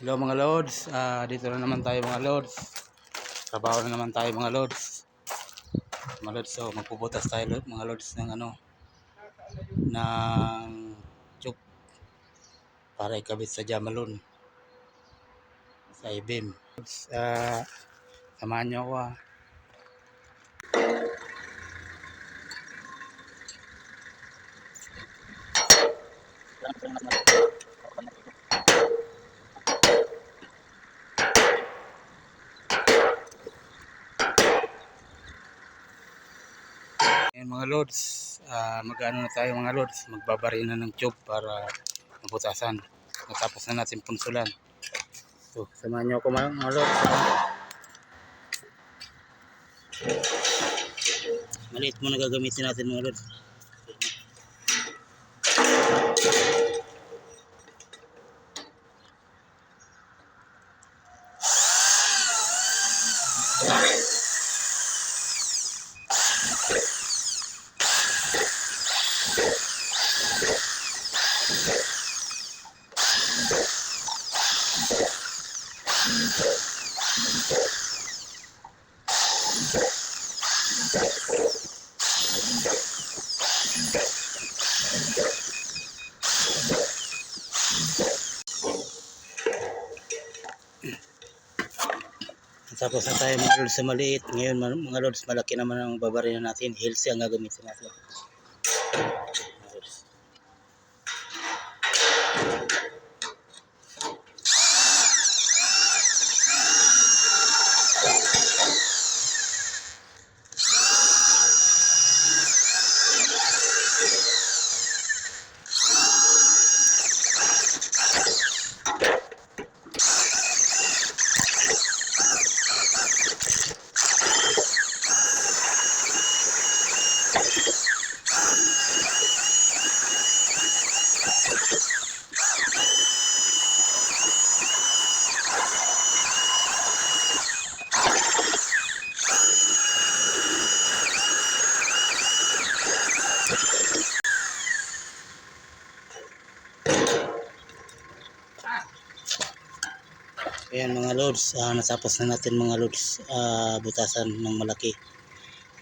Hello mga lords, dito na naman tayo mga lords. Trabaho na naman tayo mga lords. Mga lords, so magpuputas tayo mga lords ng ng tube para ikabit sa jamalon sa ibim. Samahan nyo ako . Ayan mga lords, mag-ano na tayo mga lords, magbabari na ng tube para maputasan. Natapos na natin punsulan. So, samahan nyo ako mga lords. Maliit muna gagamitin natin mga lords. Tapos na tayo mga lords sa maliit. Ngayon mga lords, malaki naman ang babarina natin. Healthy ang gagamitin natin. Ayan mga lords, natapos na natin mga lords butasan ng malaki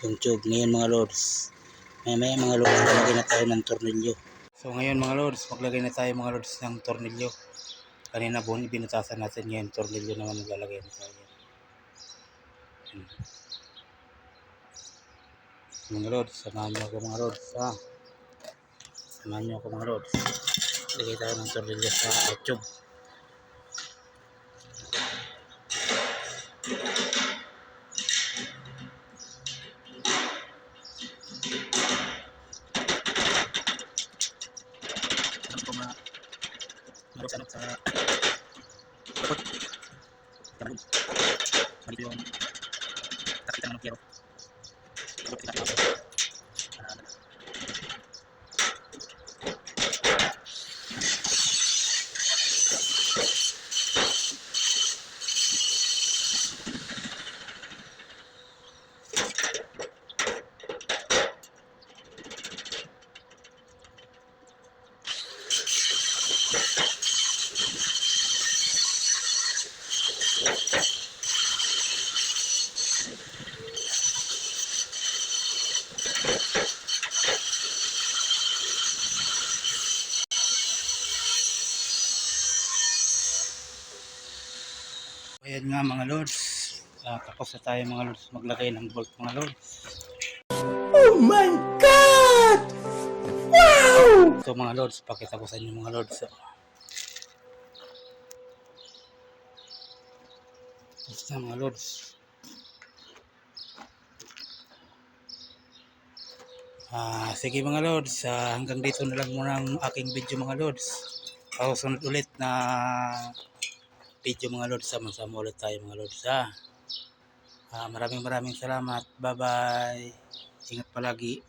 yung tube. Ngayon mga lords, may mga lords, maglagay na tayo ng tornilyo. So ngayon mga lords, maglagay na tayo mga lords ng tornilyo. Kanina buong binutasan natin, ngayon tornilyo naman maglalagay na tayo. Mga lords, samahan nyo ako mga lords. Samahan nyo ako mga lords. Lagay tayo ng tornilyo sa tube. Dito yung kakita ng kero. Ayan nga mga lords, tapos na tayo mga lords maglagay ng bolt mga lords. Oh my God! Wow! So mga lords, pakita ko sa inyo mga lords. Basta mga lords. Sige mga lords, hanggang dito na lang muna ang aking video mga lords. Sunod ulit na video mga lords, sama-sama ulit tayo mga lords. Maraming salamat. Bye bye. Ingat palagi.